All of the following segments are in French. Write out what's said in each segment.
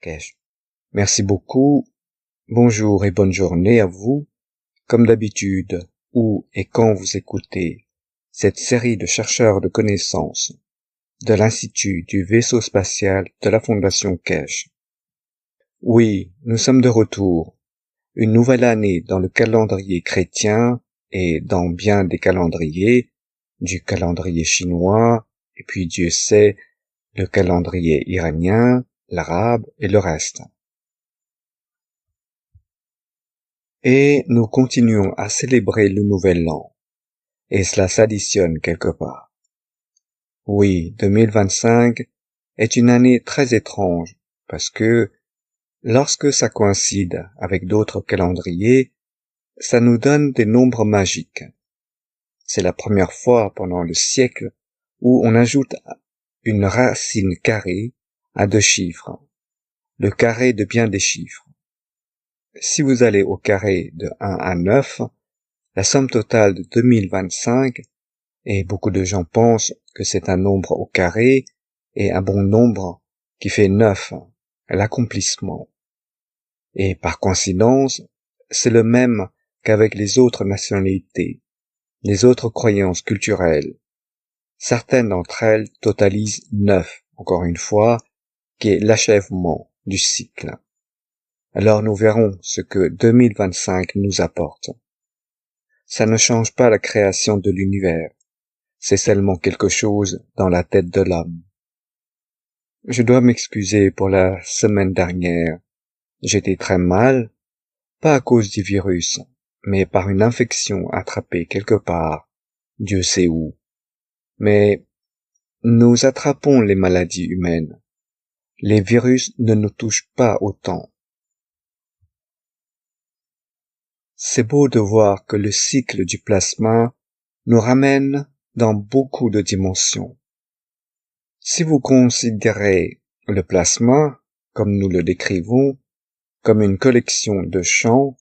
Kesh. Merci beaucoup. Bonjour et bonne journée à vous. Comme d'habitude, où et quand vous écoutez cette série de chercheurs de connaissances de l'Institut du vaisseau spatial de la Fondation Kesh. Oui, nous sommes de retour. Une nouvelle année dans le calendrier chrétien et dans bien des calendriers, du calendrier chinois, et puis Dieu sait, le calendrier iranien, l'arabe et le reste. Et nous continuons à célébrer le nouvel an, et cela s'additionne quelque part. Oui, 2025 est une année très étrange, parce que lorsque ça coïncide avec d'autres calendriers, ça nous donne des nombres magiques. C'est la première fois pendant le siècle où on ajoute une racine carrée à deux chiffres, le carré de bien des chiffres. Si vous allez au carré de 1 à 9, la somme totale de 2025, et beaucoup de gens pensent que c'est un nombre au carré et un bon nombre qui fait 9, l'accomplissement. Et par coïncidence, c'est le même qu'avec les autres nationalités, les autres croyances culturelles. Certaines d'entre elles totalisent 9, encore une fois, qui est l'achèvement du cycle. Alors nous verrons ce que 2025 nous apporte. Ça ne change pas la création de l'univers, c'est seulement quelque chose dans la tête de l'homme. Je dois m'excuser pour la semaine dernière. J'étais très mal, pas à cause du virus, mais par une infection attrapée quelque part, Dieu sait où. Mais nous attrapons les maladies humaines. Les virus ne nous touchent pas autant. C'est beau de voir que le cycle du plasma nous ramène dans beaucoup de dimensions. Si vous considérez le plasma, comme nous le décrivons, comme une collection de champs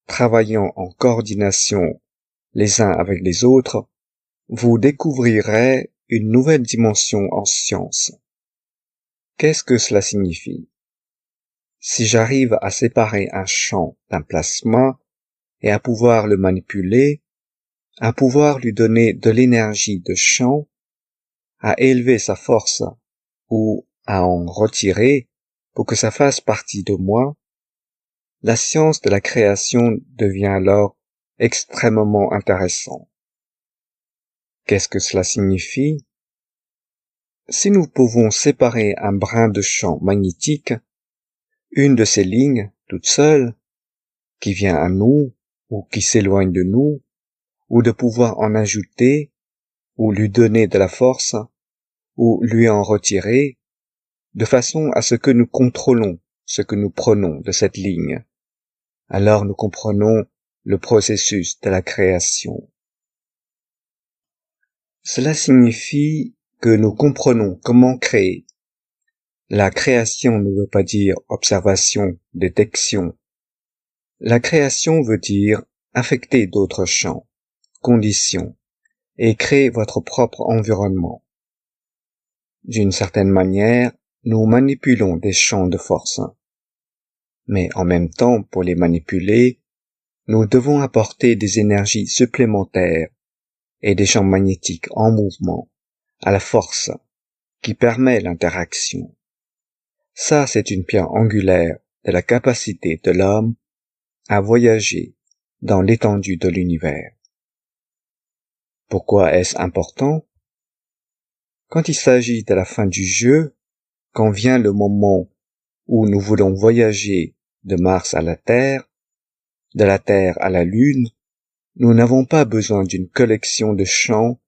travaillant en coordination les uns avec les autres, vous découvrirez une nouvelle dimension en science. Qu'est-ce que cela signifie? Si j'arrive à séparer un champ d'un plasma et à pouvoir le manipuler, à pouvoir lui donner de l'énergie de champ, à élever sa force ou à en retirer pour que ça fasse partie de moi, la science de la création devient alors extrêmement intéressante. Qu'est-ce que cela signifie? Si nous pouvons séparer un brin de champ magnétique, une de ces lignes, toute seule, qui vient à nous ou qui s'éloigne de nous, ou de pouvoir en ajouter, ou lui donner de la force, ou lui en retirer, de façon à ce que nous contrôlons ce que nous prenons de cette ligne. Alors nous comprenons le processus de la création. Cela signifie que nous comprenons comment créer. La création ne veut pas dire observation, détection. La création veut dire affecter d'autres champs, conditions, et créer votre propre environnement. D'une certaine manière, nous manipulons des champs de force. Mais en même temps, pour les manipuler, nous devons apporter des énergies supplémentaires et des champs magnétiques en mouvement à la force qui permet l'interaction. Ça, c'est une pierre angulaire de la capacité de l'homme à voyager dans l'étendue de l'univers. Pourquoi est-ce important? Quand il s'agit de la fin du jeu, quand vient le moment où nous voulons voyager de Mars à la Terre, de la Terre à la Lune, nous n'avons pas besoin d'une collection de champs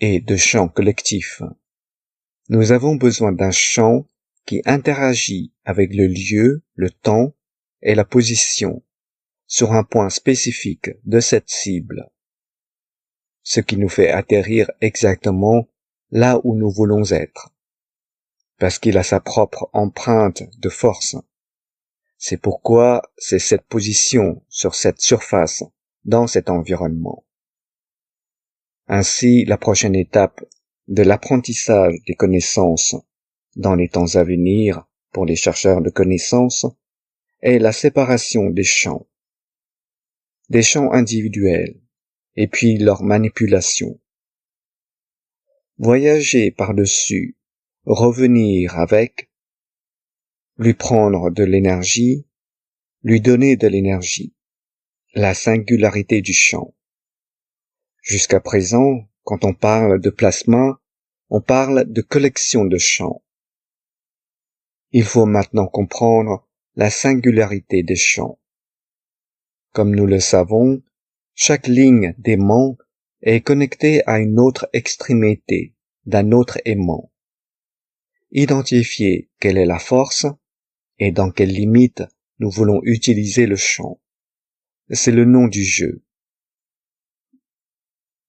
et de champs collectifs. Nous avons besoin d'un champ qui interagit avec le lieu, le temps et la position sur un point spécifique de cette cible, ce qui nous fait atterrir exactement là où nous voulons être, parce qu'il a sa propre empreinte de force. C'est pourquoi c'est cette position sur cette surface, dans cet environnement. Ainsi, la prochaine étape de l'apprentissage des connaissances dans les temps à venir pour les chercheurs de connaissances est la séparation des champs individuels, et puis leur manipulation. Voyager par-dessus, revenir avec, lui prendre de l'énergie, lui donner de l'énergie, la singularité du champ. Jusqu'à présent, quand on parle de plasma, on parle de collection de champs. Il faut maintenant comprendre la singularité des champs. Comme nous le savons, chaque ligne d'aimant est connectée à une autre extrémité d'un autre aimant. Identifier quelle est la force et dans quelle limite nous voulons utiliser le champ. C'est le nom du jeu.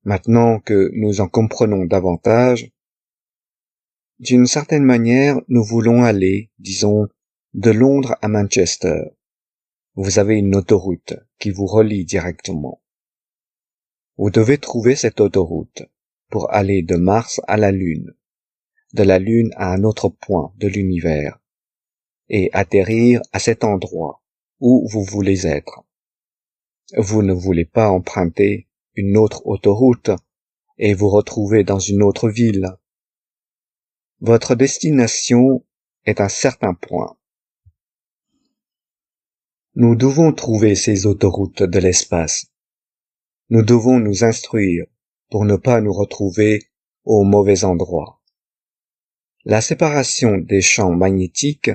Maintenant que nous en comprenons davantage, d'une certaine manière, nous voulons aller, disons, de Londres à Manchester. Vous avez une autoroute qui vous relie directement. Vous devez trouver cette autoroute pour aller de Mars à la Lune, de la Lune à un autre point de l'univers, et atterrir à cet endroit où vous voulez être. Vous ne voulez pas emprunter une autre autoroute et vous retrouver dans une autre ville. Votre destination est un certain point. Nous devons trouver ces autoroutes de l'espace. Nous devons nous instruire pour ne pas nous retrouver au mauvais endroit. La séparation des champs magnétiques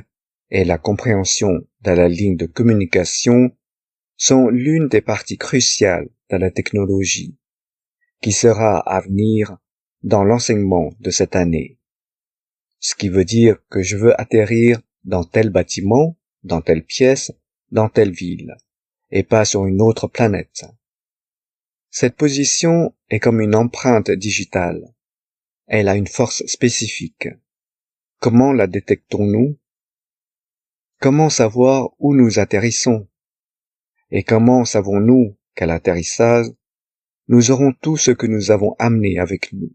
et la compréhension de la ligne de communication sont l'une des parties cruciales de la technologie, qui sera à venir dans l'enseignement de cette année. Ce qui veut dire que je veux atterrir dans tel bâtiment, dans telle pièce, dans telle ville, et pas sur une autre planète. Cette position est comme une empreinte digitale. Elle a une force spécifique. Comment la détectons-nous? Comment savoir où nous atterrissons? Et comment savons-nous qu'à l'atterrissage, nous aurons tout ce que nous avons amené avec nous?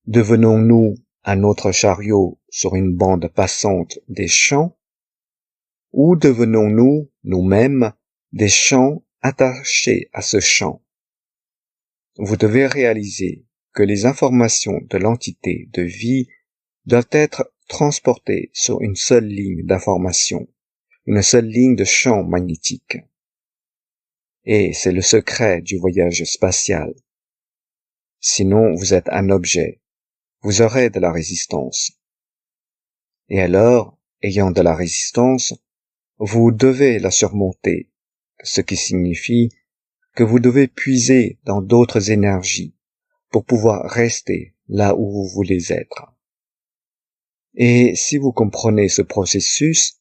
Devenons-nous un autre chariot sur une bande passante des champs? Ou devenons-nous, nous-mêmes, des champs attachés à ce champ? Vous devez réaliser que les informations de l'entité de vie doivent être transportées sur une seule ligne d'information, une seule ligne de champ magnétique. Et c'est le secret du voyage spatial. Sinon, vous êtes un objet. Vous aurez de la résistance. Et alors, ayant de la résistance, vous devez la surmonter, ce qui signifie que vous devez puiser dans d'autres énergies pour pouvoir rester là où vous voulez être. Et si vous comprenez ce processus,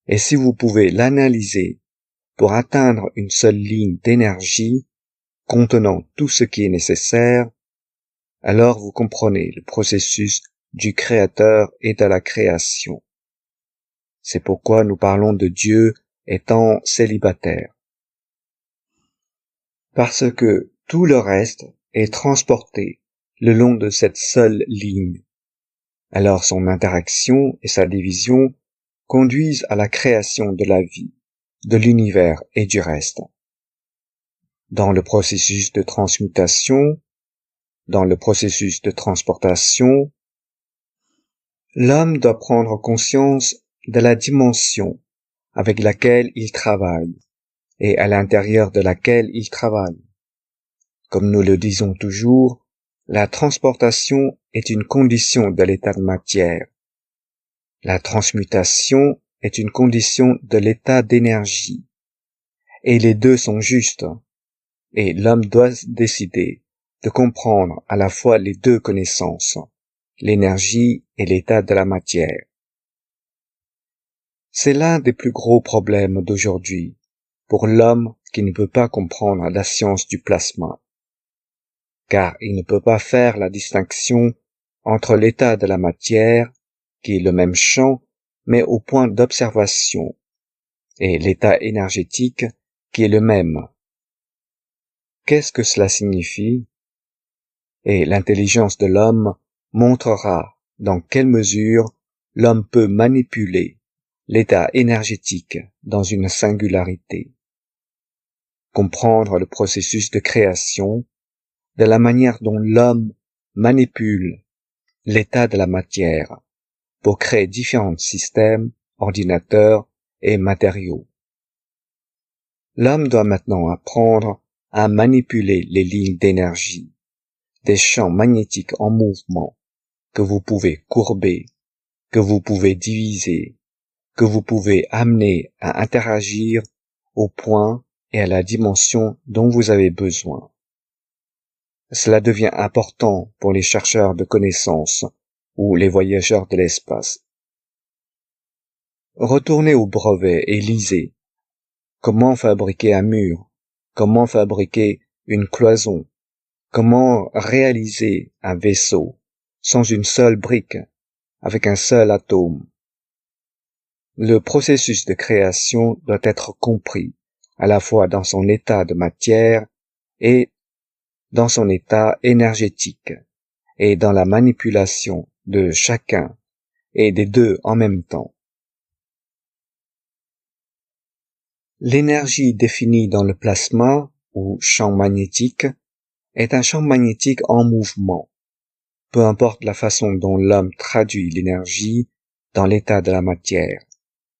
et si vous pouvez l'analyser pour atteindre une seule ligne d'énergie contenant tout ce qui est nécessaire, alors vous comprenez le processus du Créateur et de la création. C'est pourquoi nous parlons de Dieu étant célibataire. Parce que tout le reste est transporté le long de cette seule ligne. Alors son interaction et sa division conduisent à la création de la vie, de l'univers et du reste. Dans le processus de transmutation, dans le processus de transportation, l'homme doit prendre conscience de la dimension avec laquelle il travaille et à l'intérieur de laquelle il travaille. Comme nous le disons toujours, la transportation est une condition de l'état de matière. La transmutation est une condition de l'état d'énergie. Et les deux sont justes. Et l'homme doit décider de comprendre à la fois les deux connaissances, l'énergie et l'état de la matière. C'est l'un des plus gros problèmes d'aujourd'hui pour l'homme qui ne peut pas comprendre la science du plasma, car il ne peut pas faire la distinction entre l'état de la matière, qui est le même champ, mais au point d'observation, et l'état énergétique, qui est le même. Qu'est-ce que cela signifie? Et l'intelligence de l'homme montrera dans quelle mesure l'homme peut manipuler l'état énergétique dans une singularité, comprendre le processus de création de la manière dont l'homme manipule l'état de la matière pour créer différents systèmes, ordinateurs et matériaux. L'homme doit maintenant apprendre à manipuler les lignes d'énergie, des champs magnétiques en mouvement que vous pouvez courber, que vous pouvez diviser, que vous pouvez amener à interagir au point et à la dimension dont vous avez besoin. Cela devient important pour les chercheurs de connaissances ou les voyageurs de l'espace. Retournez au brevet et lisez comment fabriquer un mur, comment fabriquer une cloison, comment réaliser un vaisseau sans une seule brique, avec un seul atome. Le processus de création doit être compris à la fois dans son état de matière et dans son état énergétique, et dans la manipulation de chacun et des deux en même temps. L'énergie définie dans le plasma ou champ magnétique est un champ magnétique en mouvement. Peu importe la façon dont l'homme traduit l'énergie dans l'état de la matière,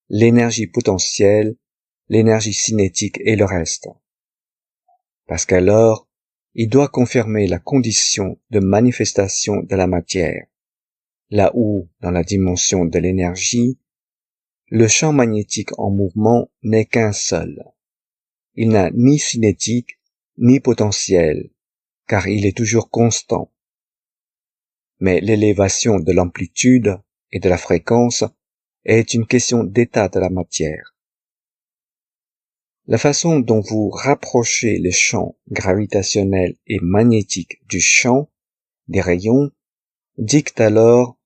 l'énergie potentielle, l'énergie cinétique et le reste. Parce qu'alors, il doit confirmer la condition de manifestation de la matière, là où, dans la dimension de l'énergie, le champ magnétique en mouvement n'est qu'un seul. Il n'a ni cinétique, ni potentiel, car il est toujours constant. Mais l'élévation de l'amplitude et de la fréquence est une question d'état de la matière. La façon dont vous rapprochez les champs gravitationnels et magnétiques du champ des rayons dicte alors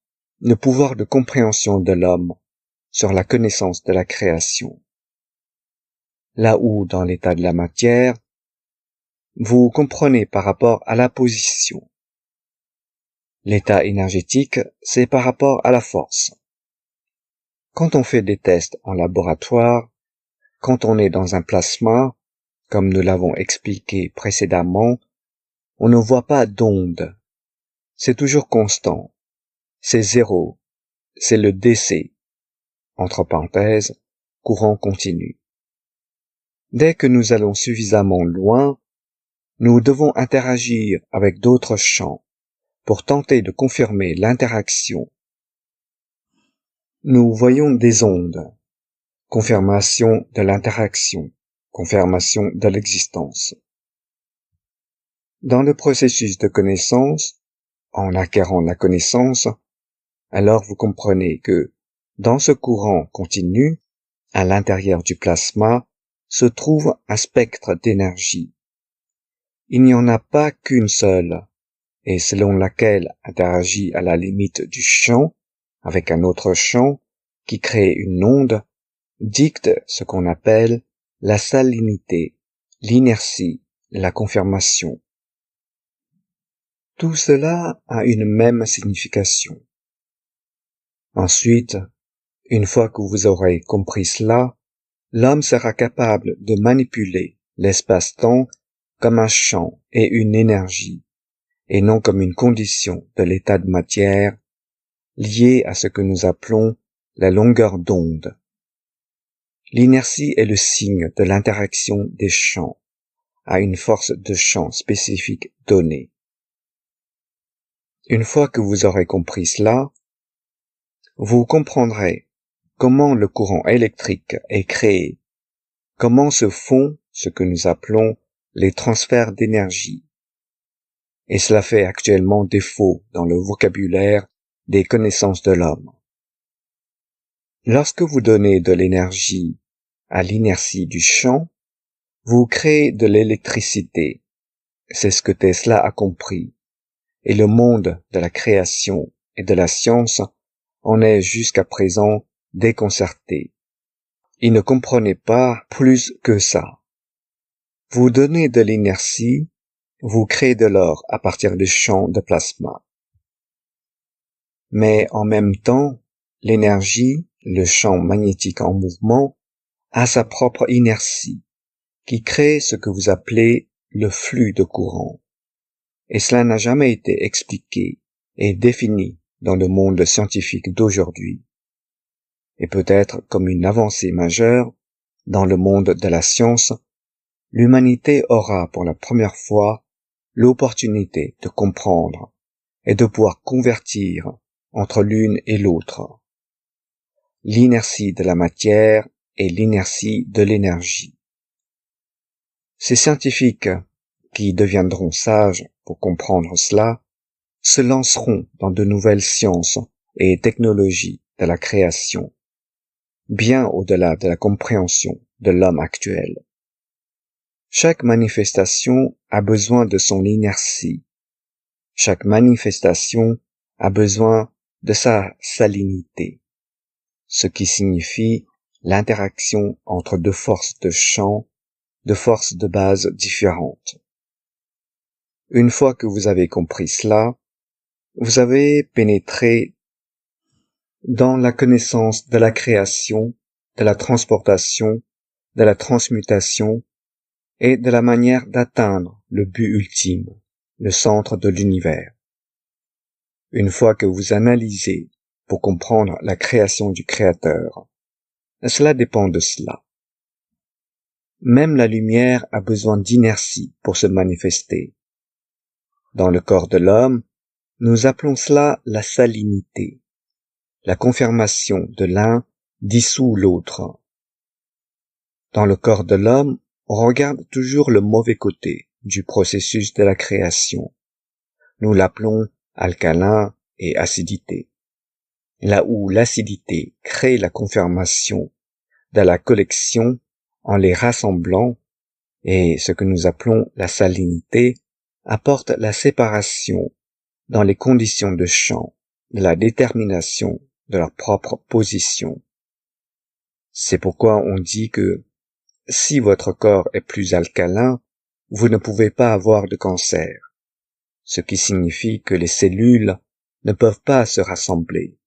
le pouvoir de compréhension de l'homme sur la connaissance de la création. Là où, dans l'état de la matière, vous comprenez par rapport à la position. L'état énergétique, c'est par rapport à la force. Quand on fait des tests en laboratoire, quand on est dans un plasma, comme nous l'avons expliqué précédemment, on ne voit pas d'onde. C'est toujours constant. C'est zéro. C'est le DC. Entre parenthèses, courant continu. Dès que nous allons suffisamment loin, nous devons interagir avec d'autres champs pour tenter de confirmer l'interaction. Nous voyons des ondes. Confirmation de l'interaction. Confirmation de l'existence. Dans le processus de connaissance, en acquérant la connaissance, alors vous comprenez que, dans ce courant continu, à l'intérieur du plasma, se trouve un spectre d'énergie. Il n'y en a pas qu'une seule, et selon laquelle interagit à la limite du champ, avec un autre champ, qui crée une onde, dicte ce qu'on appelle la salinité, l'inertie, la confirmation. Tout cela a une même signification. Ensuite, une fois que vous aurez compris cela, l'homme sera capable de manipuler l'espace-temps comme un champ et une énergie, et non comme une condition de l'état de matière liée à ce que nous appelons la longueur d'onde. L'inertie est le signe de l'interaction des champs à une force de champ spécifique donnée. Une fois que vous aurez compris cela, vous comprendrez comment le courant électrique est créé, comment se font ce que nous appelons les transferts d'énergie. Et cela fait actuellement défaut dans le vocabulaire des connaissances de l'homme. Lorsque vous donnez de l'énergie à l'inertie du champ, vous créez de l'électricité. C'est ce que Tesla a compris. Et le monde de la création et de la science en est jusqu'à présent déconcerté. Il ne comprenait pas plus que ça. Vous donnez de l'inertie, vous créez de l'or à partir du champ de plasma. Mais en même temps, l'énergie, le champ magnétique en mouvement, a sa propre inertie, qui crée ce que vous appelez le flux de courant. Et cela n'a jamais été expliqué et défini dans le monde scientifique d'aujourd'hui. Et peut-être comme une avancée majeure dans le monde de la science, l'humanité aura pour la première fois l'opportunité de comprendre et de pouvoir convertir entre l'une et l'autre l'inertie de la matière et l'inertie de l'énergie. Ces scientifiques qui deviendront sages pour comprendre cela se lanceront dans de nouvelles sciences et technologies de la création, bien au-delà de la compréhension de l'homme actuel. Chaque manifestation a besoin de son inertie. Chaque manifestation a besoin de sa salinité, ce qui signifie l'interaction entre deux forces de champ, deux forces de base différentes. Une fois que vous avez compris cela, vous avez pénétré dans la connaissance de la création, de la transportation, de la transmutation et de la manière d'atteindre le but ultime, le centre de l'univers. Une fois que vous analysez pour comprendre la création du Créateur, cela dépend de cela. Même la lumière a besoin d'inertie pour se manifester. Dans le corps de l'homme, nous appelons cela la salinité. La confirmation de l'un dissout l'autre. Dans le corps de l'homme, on regarde toujours le mauvais côté du processus de la création. Nous l'appelons alcalin et acidité. Là où l'acidité crée la confirmation de la collection en les rassemblant, et ce que nous appelons la salinité apporte la séparation dans les conditions de champ, de la détermination de leur propre position. C'est pourquoi on dit que si votre corps est plus alcalin, vous ne pouvez pas avoir de cancer, ce qui signifie que les cellules ne peuvent pas se rassembler.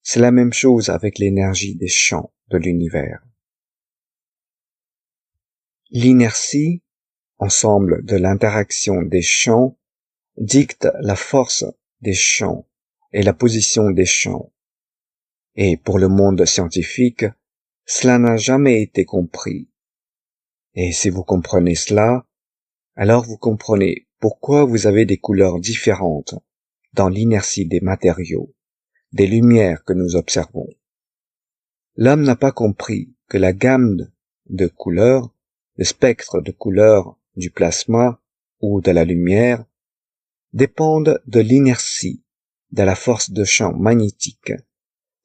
C'est la même chose avec l'énergie des champs de l'univers. L'inertie, ensemble de l'interaction des champs, dicte la force des champs et la position des champs. Et pour le monde scientifique, cela n'a jamais été compris. Et si vous comprenez cela, alors vous comprenez pourquoi vous avez des couleurs différentes dans l'inertie des matériaux, des lumières que nous observons. L'homme n'a pas compris que la gamme de couleurs, le spectre de couleurs du plasma ou de la lumière dépendent de l'inertie, de la force de champ magnétique,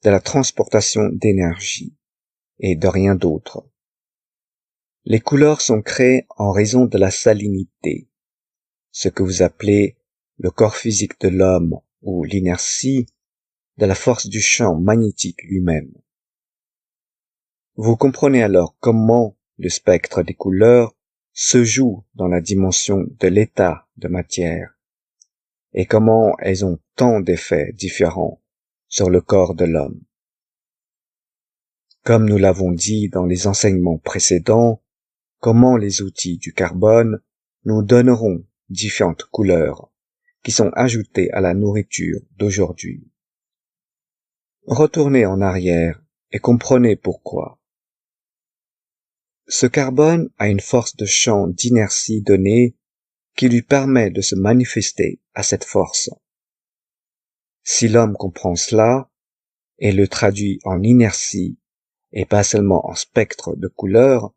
de la transportation d'énergie et de rien d'autre. Les couleurs sont créées en raison de la salinité, ce que vous appelez le corps physique de l'homme ou l'inertie de la force du champ magnétique lui-même. Vous comprenez alors comment le spectre des couleurs se joue dans la dimension de l'état de matière et comment elles ont tant d'effets différents sur le corps de l'homme. Comme nous l'avons dit dans les enseignements précédents, comment les outils du carbone nous donneront différentes couleurs qui sont ajoutées à la nourriture d'aujourd'hui. Retournez en arrière et comprenez pourquoi. Ce carbone a une force de champ d'inertie donnée qui lui permet de se manifester à cette force. Si l'homme comprend cela et le traduit en inertie et pas seulement en spectre de couleurs,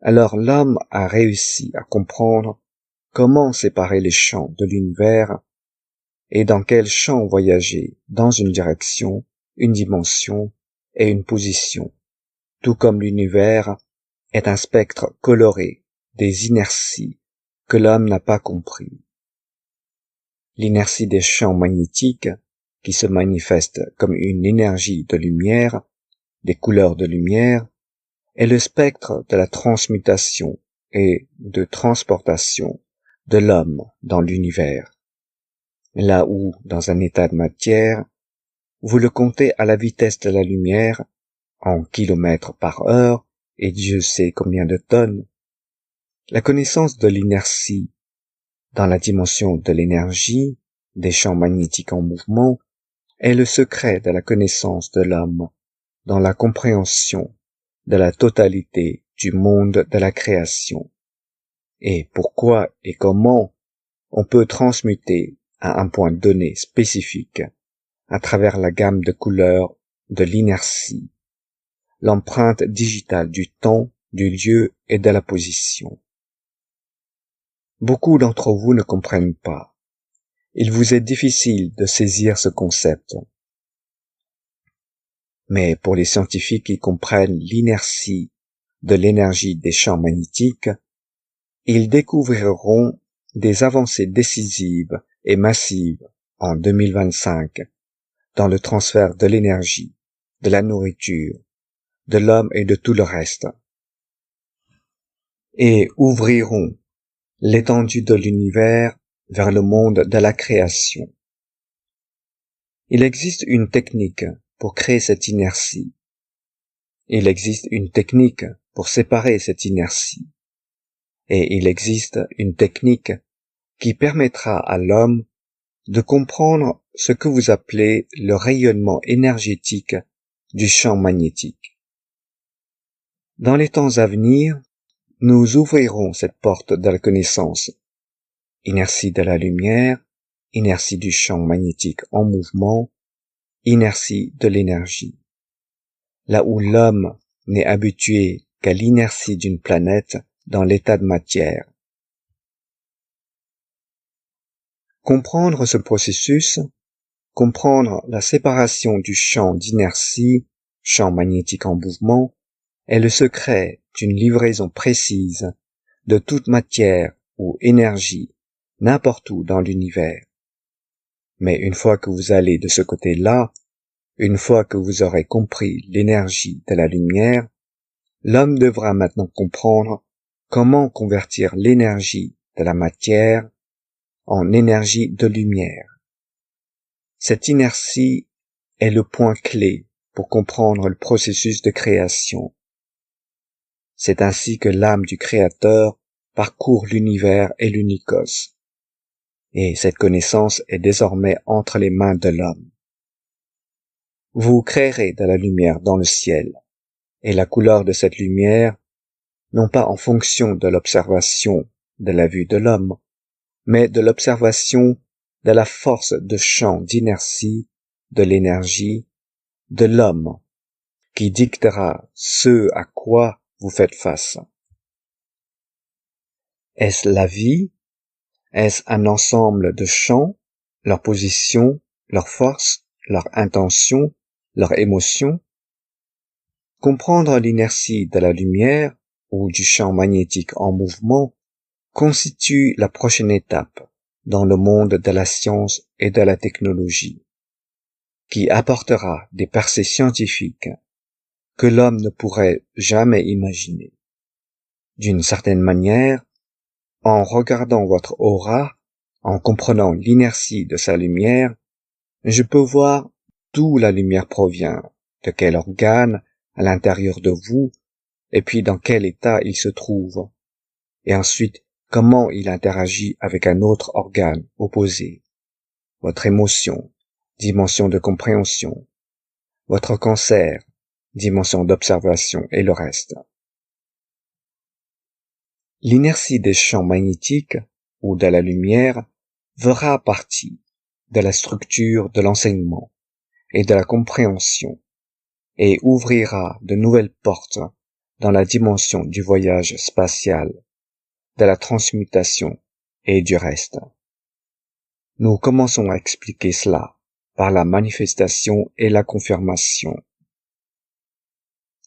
alors l'homme a réussi à comprendre comment séparer les champs de l'univers et dans quel champ voyager dans une direction, une dimension et une position, tout comme l'univers est un spectre coloré des inerties que l'homme n'a pas compris. L'inertie des champs magnétiques, qui se manifeste comme une énergie de lumière, des couleurs de lumière, est le spectre de la transmutation et de transportation de l'homme dans l'univers. Là où, dans un état de matière, vous le comptez à la vitesse de la lumière, en kilomètres par heure, et Dieu sait combien de tonnes. La connaissance de l'inertie dans la dimension de l'énergie, des champs magnétiques en mouvement, est le secret de la connaissance de l'homme dans la compréhension de la totalité du monde de la création. Et pourquoi et comment on peut transmuter à un point donné spécifique, à travers la gamme de couleurs de l'inertie, l'empreinte digitale du temps, du lieu et de la position. Beaucoup d'entre vous ne comprennent pas. Il vous est difficile de saisir ce concept. Mais pour les scientifiques qui comprennent l'inertie de l'énergie des champs magnétiques, ils découvriront des avancées décisives et massives en 2025 dans le transfert de l'énergie, de la nourriture, de l'homme et de tout le reste, et ouvriront l'étendue de l'univers vers le monde de la création. Il existe une technique pour créer cette inertie. Il existe une technique pour séparer cette inertie. Et il existe une technique qui permettra à l'homme de comprendre ce que vous appelez le rayonnement énergétique du champ magnétique. Dans les temps à venir, nous ouvrirons cette porte de la connaissance. Inertie de la lumière, inertie du champ magnétique en mouvement, inertie de l'énergie. Là où l'homme n'est habitué qu'à l'inertie d'une planète dans l'état de matière. Comprendre ce processus, comprendre la séparation du champ d'inertie, champ magnétique en mouvement, est le secret d'une livraison précise de toute matière ou énergie n'importe où dans l'univers. Mais une fois que vous allez de ce côté-là, une fois que vous aurez compris l'énergie de la lumière, l'homme devra maintenant comprendre comment convertir l'énergie de la matière en énergie de lumière. Cette inertie est le point clé pour comprendre le processus de création. C'est ainsi que l'âme du Créateur parcourt l'univers et l'unicos. Et cette connaissance est désormais entre les mains de l'homme. Vous créerez de la lumière dans le ciel, et la couleur de cette lumière, non pas en fonction de l'observation de la vue de l'homme, mais de l'observation de la force de champ d'inertie, de l'énergie, de l'homme, qui dictera ce à quoi vous faites face. Est-ce la vie? Est-ce un ensemble de champs, leur position, leur force, leur intention, leur émotion? Comprendre l'inertie de la lumière ou du champ magnétique en mouvement constitue la prochaine étape dans le monde de la science et de la technologie, qui apportera des percées scientifiques que l'homme ne pourrait jamais imaginer. D'une certaine manière, en regardant votre aura, en comprenant l'inertie de sa lumière, je peux voir d'où la lumière provient, de quel organe à l'intérieur de vous, et puis dans quel état il se trouve, et ensuite comment il interagit avec un autre organe opposé, votre émotion, dimension de compréhension, votre cancer, dimension d'observation et le reste. L'inertie des champs magnétiques ou de la lumière fera partie de la structure de l'enseignement et de la compréhension et ouvrira de nouvelles portes dans la dimension du voyage spatial, de la transmutation et du reste. Nous commençons à expliquer cela par la manifestation et la confirmation.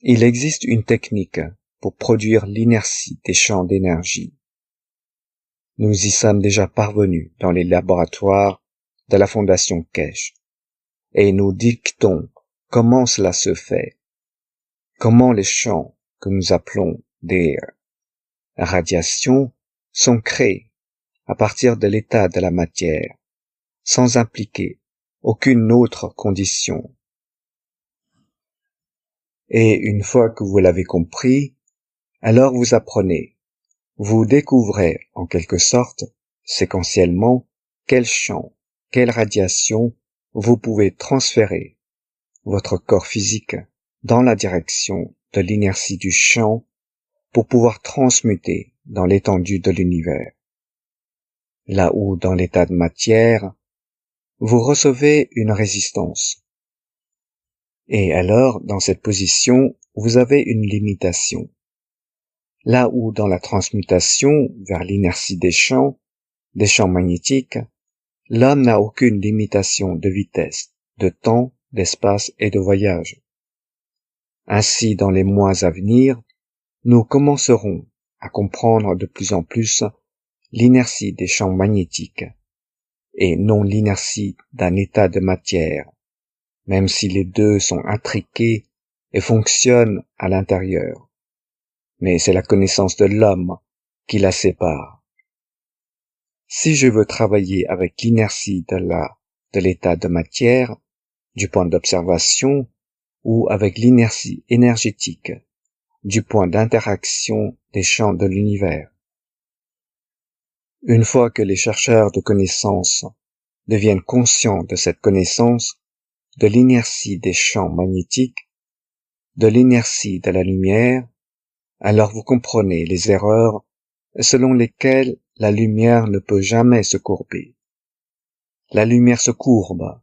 Il existe une technique pour produire l'inertie des champs d'énergie. Nous y sommes déjà parvenus dans les laboratoires de la Fondation Keshe, et nous dictons comment cela se fait, comment les champs que nous appelons des radiations sont créés à partir de l'état de la matière, sans impliquer aucune autre condition. Et une fois que vous l'avez compris, alors vous apprenez, vous découvrez en quelque sorte, séquentiellement, quel champ, quelle radiation vous pouvez transférer votre corps physique dans la direction de l'inertie du champ pour pouvoir transmuter dans l'étendue de l'univers. Là où dans l'état de matière, vous recevez une résistance. Et alors, dans cette position, vous avez une limitation. Là où dans la transmutation vers l'inertie des champs magnétiques, l'homme n'a aucune limitation de vitesse, de temps, d'espace et de voyage. Ainsi, dans les mois à venir, nous commencerons à comprendre de plus en plus l'inertie des champs magnétiques et non l'inertie d'un état de matière, même si les deux sont intriqués et fonctionnent à l'intérieur. Mais c'est la connaissance de l'homme qui la sépare. Si je veux travailler avec l'inertie de l'état de matière, du point d'observation, ou avec l'inertie énergétique, du point d'interaction des champs de l'univers. Une fois que les chercheurs de connaissances deviennent conscients de cette connaissance, de l'inertie des champs magnétiques, de l'inertie de la lumière, alors vous comprenez les erreurs selon lesquelles la lumière ne peut jamais se courber. La lumière se courbe,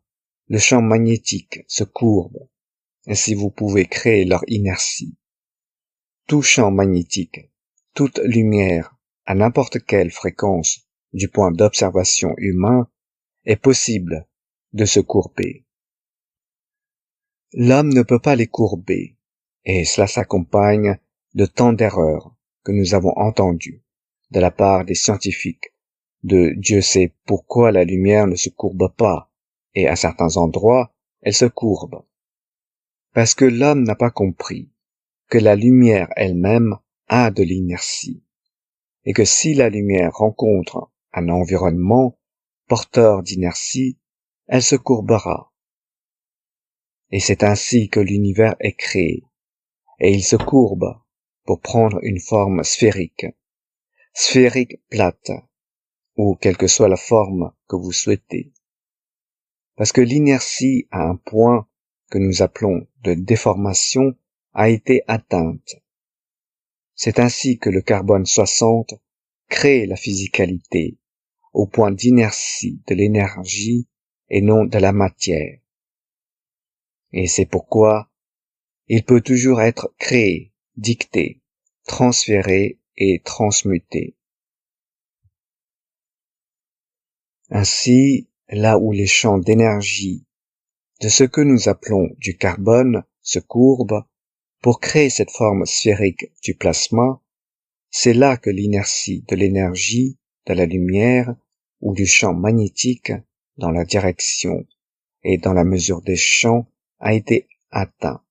le champ magnétique se courbe, ainsi vous pouvez créer leur inertie. Tout champ magnétique, toute lumière, à n'importe quelle fréquence du point d'observation humain, est possible de se courber. L'homme ne peut pas les courber, et cela s'accompagne de tant d'erreurs que nous avons entendues de la part des scientifiques, de Dieu sait pourquoi la lumière ne se courbe pas, et à certains endroits, elle se courbe. Parce que l'homme n'a pas compris que la lumière elle-même a de l'inertie, et que si la lumière rencontre un environnement porteur d'inertie, elle se courbera. Et c'est ainsi que l'univers est créé, et il se courbe pour prendre une forme sphérique plate, ou quelle que soit la forme que vous souhaitez. Parce que l'inertie à un point que nous appelons de déformation a été atteinte. C'est ainsi que le carbone 60 crée la physicalité au point d'inertie de l'énergie et non de la matière. Et c'est pourquoi il peut toujours être créé, dicté, transféré et transmuté. Ainsi, là où les champs d'énergie de ce que nous appelons du carbone se courbent pour créer cette forme sphérique du plasma, c'est là que l'inertie de l'énergie, de la lumière ou du champ magnétique dans la direction et dans la mesure des champs a été atteint.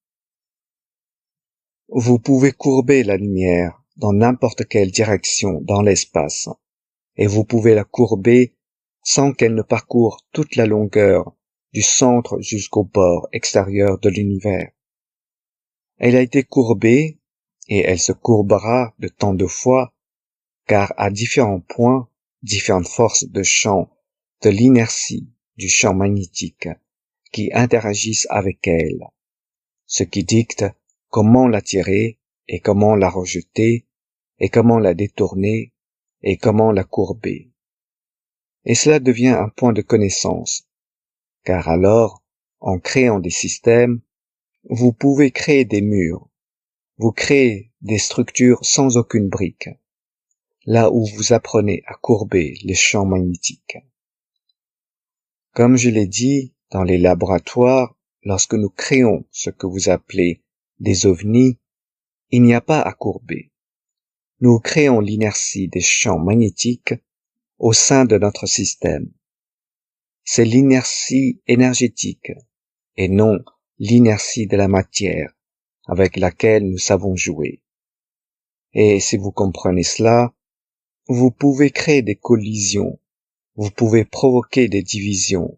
Vous pouvez courber la lumière dans n'importe quelle direction dans l'espace, et vous pouvez la courber sans qu'elle ne parcourt toute la longueur du centre jusqu'au bord extérieur de l'univers. Elle a été courbée, et elle se courbera de tant de fois, car à différents points, différentes forces de champ, de l'inertie du champ magnétique, qui interagissent avec elle, ce qui dicte comment l'attirer et comment la rejeter et comment la détourner et comment la courber. Et cela devient un point de connaissance, car alors, en créant des systèmes, vous pouvez créer des murs, vous créez des structures sans aucune brique, là où vous apprenez à courber les champs magnétiques. Comme je l'ai dit, dans les laboratoires, lorsque nous créons ce que vous appelez des ovnis, il n'y a pas à courber. Nous créons l'inertie des champs magnétiques au sein de notre système. C'est l'inertie énergétique et non l'inertie de la matière avec laquelle nous savons jouer. Et si vous comprenez cela, vous pouvez créer des collisions, vous pouvez provoquer des divisions,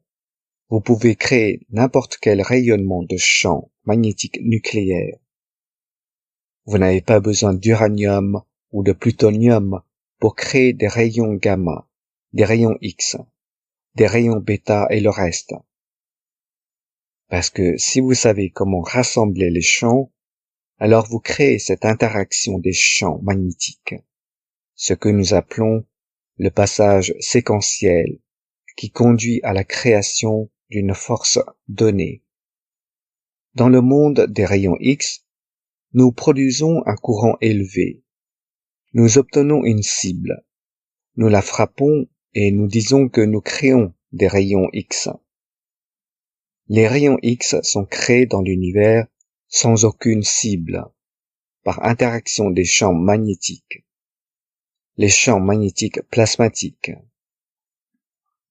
Vous pouvez créer n'importe quel rayonnement de champ magnétique nucléaire. Vous n'avez pas besoin d'uranium ou de plutonium pour créer des rayons gamma, des rayons X, des rayons bêta et le reste. Parce que si vous savez comment rassembler les champs, alors vous créez cette interaction des champs magnétiques, ce que nous appelons le passage séquentiel qui conduit à la création d'une force donnée. Dans le monde des rayons X, nous produisons un courant élevé. Nous obtenons une cible. Nous la frappons et nous disons que nous créons des rayons X. Les rayons X sont créés dans l'univers sans aucune cible, par interaction des champs magnétiques. Les champs magnétiques plasmatiques.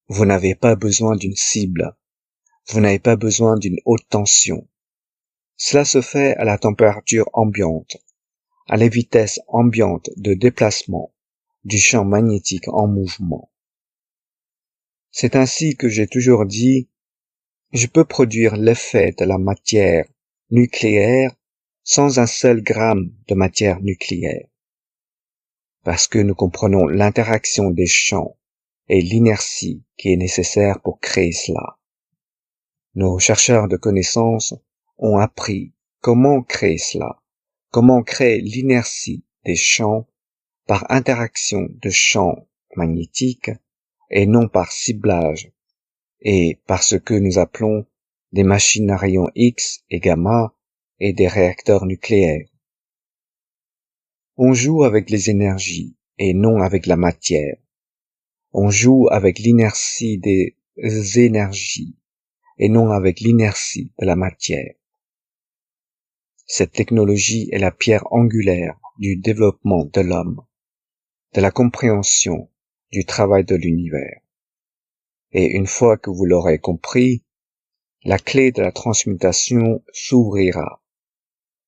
Vous n'avez pas besoin d'une cible. Vous n'avez pas besoin d'une haute tension. Cela se fait à la température ambiante, à la vitesse ambiante de déplacement du champ magnétique en mouvement. C'est ainsi que j'ai toujours dit, je peux produire l'effet de la matière nucléaire sans un seul gramme de matière nucléaire. Parce que nous comprenons l'interaction des champs et l'inertie qui est nécessaire pour créer cela. Nos chercheurs de connaissances ont appris comment créer cela, comment créer l'inertie des champs par interaction de champs magnétiques et non par ciblage et par ce que nous appelons des machines à rayons X et gamma et des réacteurs nucléaires. On joue avec les énergies et non avec la matière. On joue avec l'inertie des énergies et non avec l'inertie de la matière. Cette technologie est la pierre angulaire du développement de l'homme, de la compréhension du travail de l'univers. Et une fois que vous l'aurez compris, la clé de la transmutation s'ouvrira.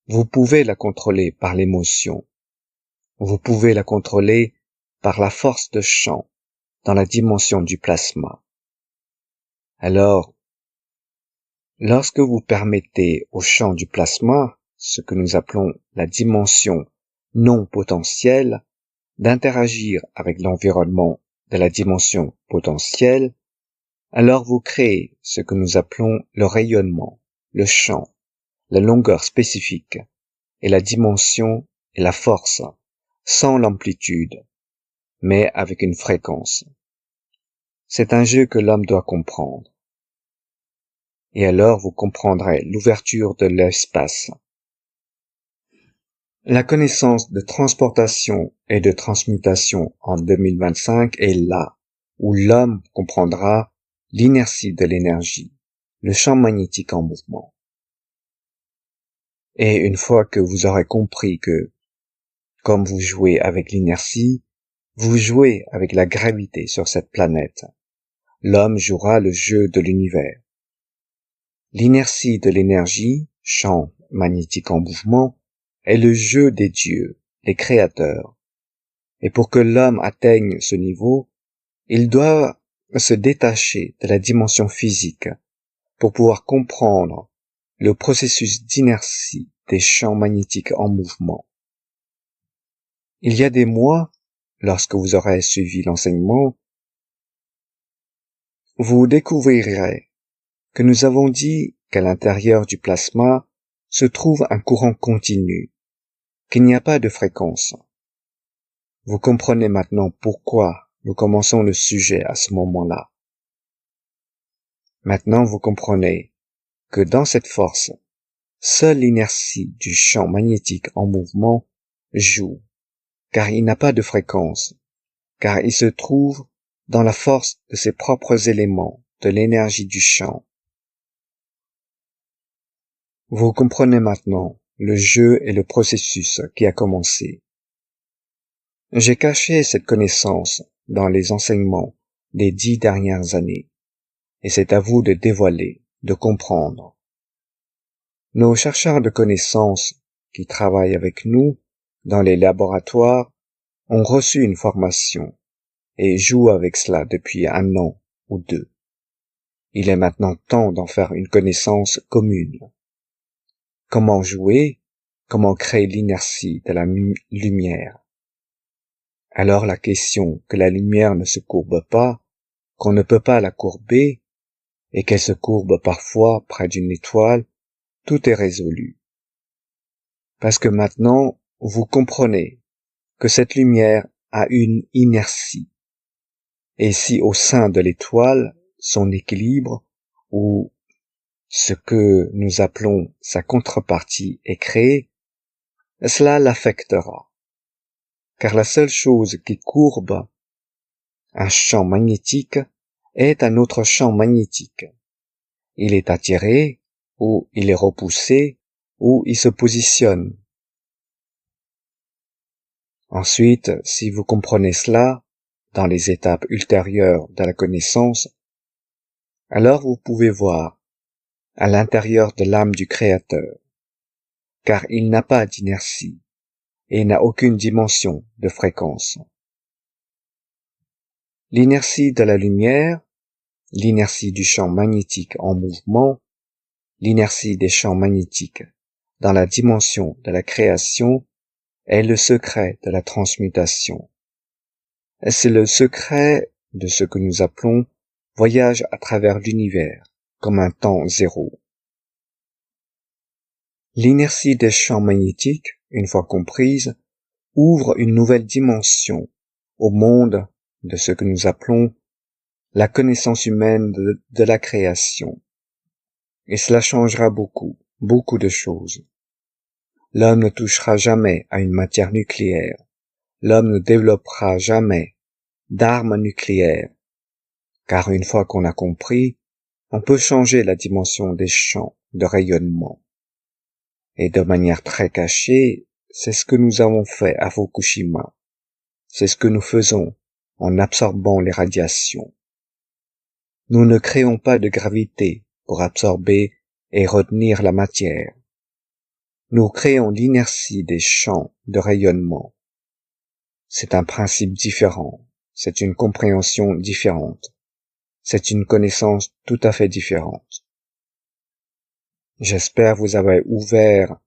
Vous pouvez la contrôler par l'émotion. Vous pouvez la contrôler par la force de champ dans la dimension du plasma. Alors, lorsque vous permettez au champ du plasma, ce que nous appelons la dimension non potentielle, d'interagir avec l'environnement de la dimension potentielle, alors vous créez ce que nous appelons le rayonnement, le champ, la longueur spécifique et la dimension et la force, sans l'amplitude, mais avec une fréquence. C'est un jeu que l'homme doit comprendre. Et alors vous comprendrez l'ouverture de l'espace. La connaissance de transportation et de transmutation en 2025 est là, où l'homme comprendra l'inertie de l'énergie, le champ magnétique en mouvement. Et une fois que vous aurez compris que, comme vous jouez avec l'inertie, vous jouez avec la gravité sur cette planète, l'homme jouera le jeu de l'univers. L'inertie de l'énergie, champ magnétique en mouvement, est le jeu des dieux, les créateurs. Et pour que l'homme atteigne ce niveau, il doit se détacher de la dimension physique pour pouvoir comprendre le processus d'inertie des champs magnétiques en mouvement. Il y a des mois, lorsque vous aurez suivi l'enseignement, vous découvrirez que nous avons dit qu'à l'intérieur du plasma se trouve un courant continu, qu'il n'y a pas de fréquence. Vous comprenez maintenant pourquoi nous commençons le sujet à ce moment-là. Maintenant vous comprenez que dans cette force, seule l'inertie du champ magnétique en mouvement joue, car il n'a pas de fréquence, car il se trouve dans la force de ses propres éléments, de l'énergie du champ. Vous comprenez maintenant le jeu et le processus qui a commencé. J'ai caché cette connaissance dans les enseignements des 10 dernières années, et c'est à vous de dévoiler, de comprendre. Nos chercheurs de connaissances qui travaillent avec nous dans les laboratoires ont reçu une formation et jouent avec cela depuis 1 an ou 2. Il est maintenant temps d'en faire une connaissance commune. Comment jouer? Comment créer l'inertie de la lumière? Alors la question que la lumière ne se courbe pas, qu'on ne peut pas la courber, et qu'elle se courbe parfois près d'une étoile, tout est résolu. Parce que maintenant, vous comprenez que cette lumière a une inertie. Et si au sein de l'étoile, son équilibre, ou ce que nous appelons sa contrepartie est créé, cela l'affectera. Car la seule chose qui courbe un champ magnétique est un autre champ magnétique. Il est attiré, ou il est repoussé, ou il se positionne. Ensuite, si vous comprenez cela, dans les étapes ultérieures de la connaissance, alors vous pouvez voir à l'intérieur de l'âme du Créateur, car il n'a pas d'inertie et n'a aucune dimension de fréquence. L'inertie de la lumière, l'inertie du champ magnétique en mouvement, l'inertie des champs magnétiques dans la dimension de la création est le secret de la transmutation. C'est le secret de ce que nous appelons voyage à travers l'univers, comme un temps zéro. L'inertie des champs magnétiques, une fois comprise, ouvre une nouvelle dimension au monde de ce que nous appelons la connaissance humaine de la création. Et cela changera beaucoup de choses. L'homme ne touchera jamais à une matière nucléaire. L'homme ne développera jamais d'armes nucléaires. Car une fois qu'on a compris, on peut changer la dimension des champs de rayonnement. Et de manière très cachée, c'est ce que nous avons fait à Fukushima. C'est ce que nous faisons en absorbant les radiations. Nous ne créons pas de gravité pour absorber et retenir la matière. Nous créons l'inertie des champs de rayonnement. C'est un principe différent, c'est une compréhension différente, c'est une connaissance tout à fait différente. J'espère vous avoir ouvert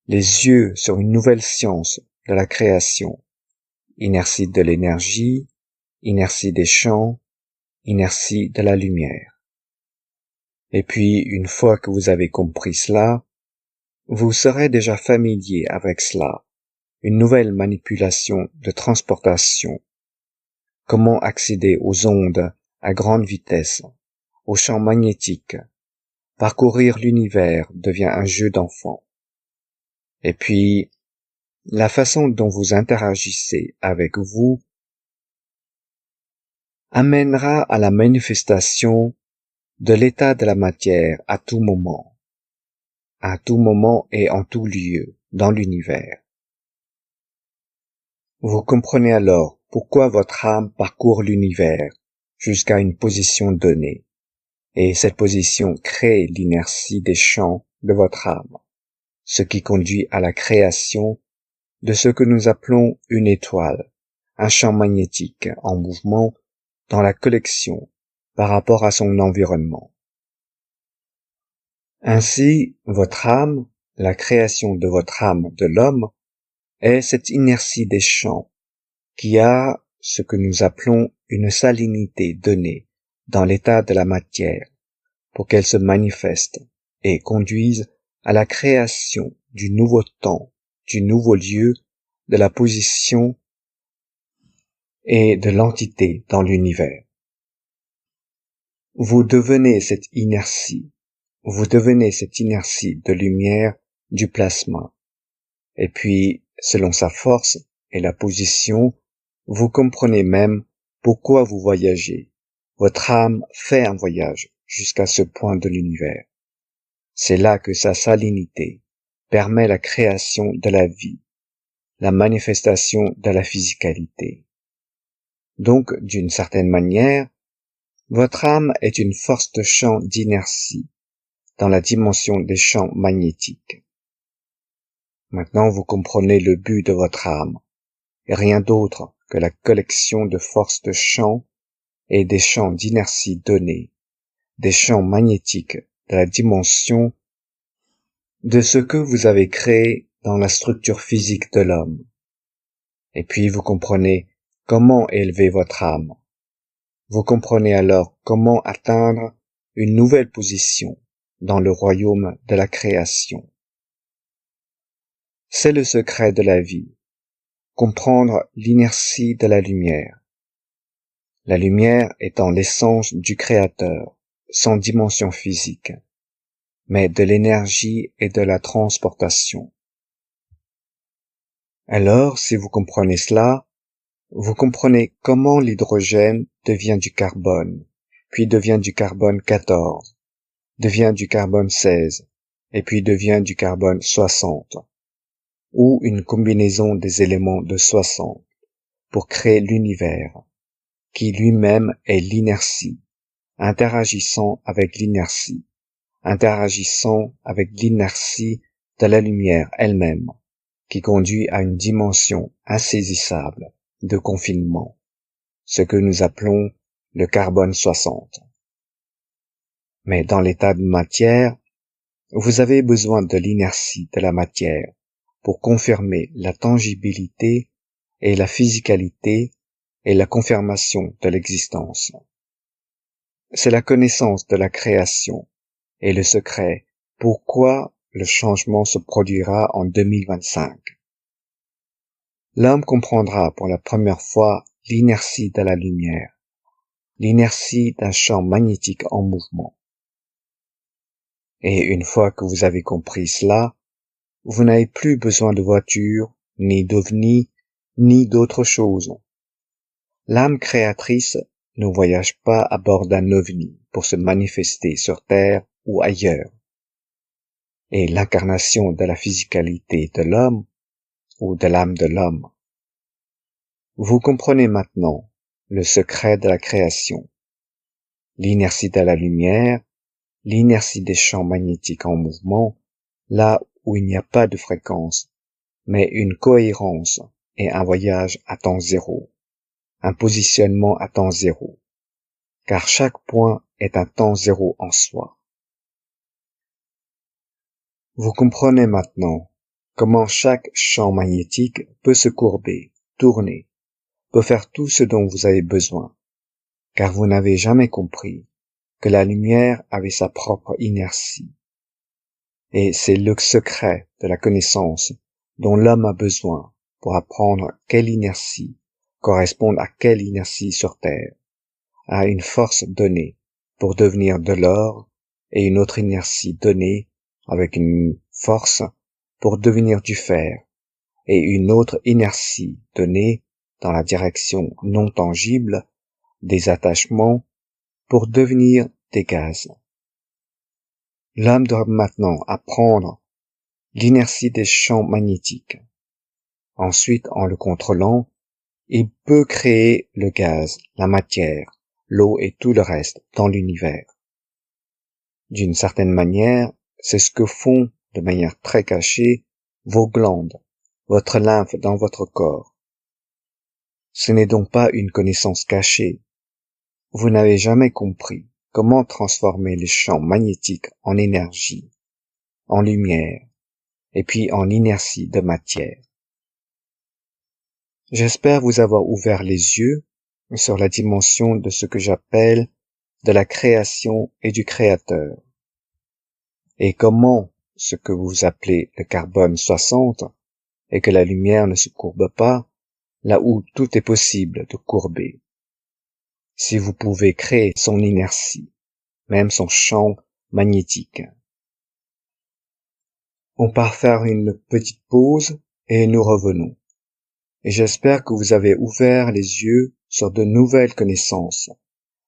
les yeux sur une nouvelle science de la création. Inertie de l'énergie, inertie des champs, inertie de la lumière. Et puis, une fois que vous avez compris cela, vous serez déjà familier avec cela, une nouvelle manipulation de transportation. Comment accéder aux ondes à grande vitesse, aux champs magnétiques. Parcourir l'univers devient un jeu d'enfant. Et puis, la façon dont vous interagissez avec vous amènera à la manifestation de l'état de la matière à tout moment et en tout lieu dans l'univers. Vous comprenez alors pourquoi votre âme parcourt l'univers jusqu'à une position donnée, et cette position crée l'inertie des champs de votre âme, ce qui conduit à la création de ce que nous appelons une étoile, un champ magnétique en mouvement dans la collection par rapport à son environnement. Ainsi, votre âme, la création de votre âme de l'homme, est cette inertie des champs qui a ce que nous appelons une salinité donnée dans l'état de la matière pour qu'elle se manifeste et conduise à la création du nouveau temps, du nouveau lieu, de la position et de l'entité dans l'univers. Vous devenez cette inertie de lumière du plasma. Et puis, selon sa force et la position, vous comprenez même pourquoi vous voyagez. Votre âme fait un voyage jusqu'à ce point de l'univers. C'est là que sa salinité permet la création de la vie, la manifestation de la physicalité. Donc, d'une certaine manière, votre âme est une force de champ d'inertie dans la dimension des champs magnétiques. Maintenant, vous comprenez le but de votre âme, et rien d'autre que la collection de forces de champ et des champs d'inertie donnés des champs magnétiques de la dimension de ce que vous avez créé dans la structure physique de l'homme. Et puis vous comprenez comment élever votre âme. Vous comprenez alors comment atteindre une nouvelle position dans le royaume de la création. C'est le secret de la vie, comprendre l'inertie de la lumière. La lumière étant l'essence du Créateur, sans dimension physique, mais de l'énergie et de la transportation. Alors, si vous comprenez cela, vous comprenez comment l'hydrogène devient du carbone, puis devient du carbone 14, devient du carbone 16, et puis devient du carbone 60, ou une combinaison des éléments de 60, pour créer l'univers, qui lui-même est l'inertie, interagissant avec l'inertie de la lumière elle-même, qui conduit à une dimension insaisissable de confinement, ce que nous appelons le carbone 60. Mais dans l'état de matière, vous avez besoin de l'inertie de la matière pour confirmer la tangibilité et la physicalité et la confirmation de l'existence. C'est la connaissance de la création et le secret pourquoi le changement se produira en 2025. L'homme comprendra pour la première fois l'inertie de la lumière, l'inertie d'un champ magnétique en mouvement. Et une fois que vous avez compris cela, vous n'avez plus besoin de voiture, ni d'ovnis, ni d'autre chose. L'âme créatrice ne voyage pas à bord d'un ovni pour se manifester sur Terre ou ailleurs. Et l'incarnation de la physicalité de l'homme, ou de l'âme de l'homme. Vous comprenez maintenant le secret de la création, l'inertie de la lumière, l'inertie des champs magnétiques en mouvement, là où il n'y a pas de fréquence, mais une cohérence et un voyage à temps zéro, un positionnement à temps zéro, car chaque point est un temps zéro en soi. Vous comprenez maintenant comment chaque champ magnétique peut se courber, tourner, peut faire tout ce dont vous avez besoin, car vous n'avez jamais compris que la lumière avait sa propre inertie. Et c'est le secret de la connaissance dont l'homme a besoin pour apprendre quelle inertie correspond à quelle inertie sur Terre, à une force donnée pour devenir de l'or et une autre inertie donnée avec une force pour devenir du fer et une autre inertie donnée dans la direction non tangible des attachements pour devenir des gaz. L'homme doit maintenant apprendre l'inertie des champs magnétiques. Ensuite, en le contrôlant, il peut créer le gaz, la matière, l'eau et tout le reste dans l'univers. D'une certaine manière, c'est ce que font, de manière très cachée, vos glandes, votre lymphe dans votre corps. Ce n'est donc pas une connaissance cachée. Vous n'avez jamais compris comment transformer les champs magnétiques en énergie, en lumière, et puis en inertie de matière. J'espère vous avoir ouvert les yeux sur la dimension de ce que j'appelle de la création et du créateur, et comment ce que vous appelez le carbone 60 et que la lumière ne se courbe pas, là où tout est possible de courber. Si vous pouvez créer son inertie, même son champ magnétique. On part faire une petite pause et nous revenons. Et j'espère que vous avez ouvert les yeux sur de nouvelles connaissances,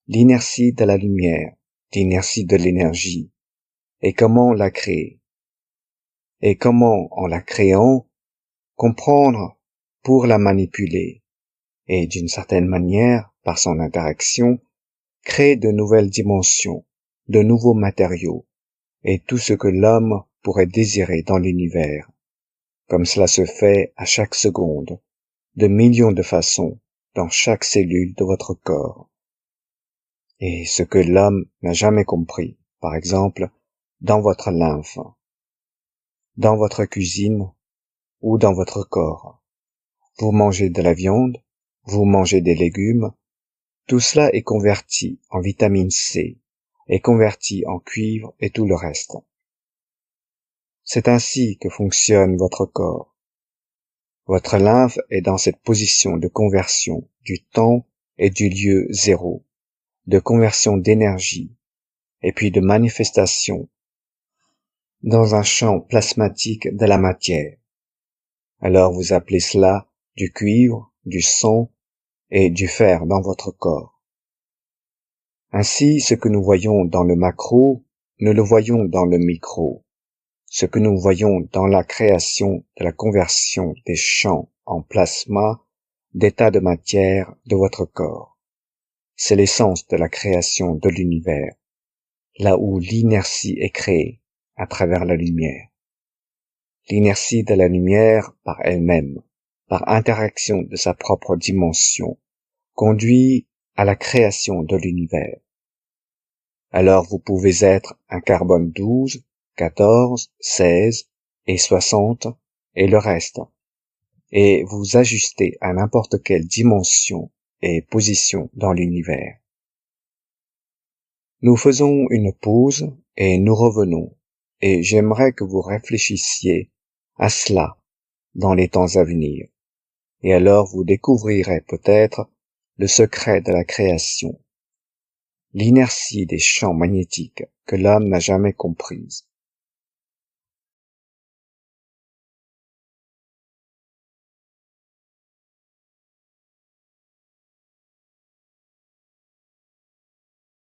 l'inertie de la lumière, l'inertie de l'énergie, et comment la créer. Et comment, en la créant, comprendre pour la manipuler, et d'une certaine manière, par son interaction, créer de nouvelles dimensions, de nouveaux matériaux, et tout ce que l'homme pourrait désirer dans l'univers, comme cela se fait à chaque seconde, de millions de façons, dans chaque cellule de votre corps. et ce que l'homme n'a jamais compris, par exemple, dans votre lymphe, dans votre cuisine ou dans votre corps. Vous mangez de la viande, vous mangez des légumes, tout cela est converti en vitamine C, est converti en cuivre et tout le reste. C'est ainsi que fonctionne votre corps. Votre lymphe est dans cette position de conversion du temps et du lieu zéro, de conversion d'énergie, et puis de manifestation dans un champ plasmatique de la matière. Alors vous appelez cela du cuivre, du sang et du fer dans votre corps. Ainsi, ce que nous voyons dans le macro, nous le voyons dans le micro. Ce que nous voyons dans la création de la conversion des champs en plasma, d'état de matière de votre corps. C'est l'essence de la création de l'univers, là où l'inertie est créée à travers la lumière. L'inertie de la lumière par elle-même, par interaction de sa propre dimension, conduit à la création de l'univers. Alors vous pouvez être un carbone 12, 14, 16 et 60 et le reste, et vous ajuster à n'importe quelle dimension et position dans l'univers. Nous faisons une pause et nous revenons, et j'aimerais que vous réfléchissiez à cela dans les temps à venir, et alors vous découvrirez peut-être le secret de la création, l'inertie des champs magnétiques que l'homme n'a jamais comprise.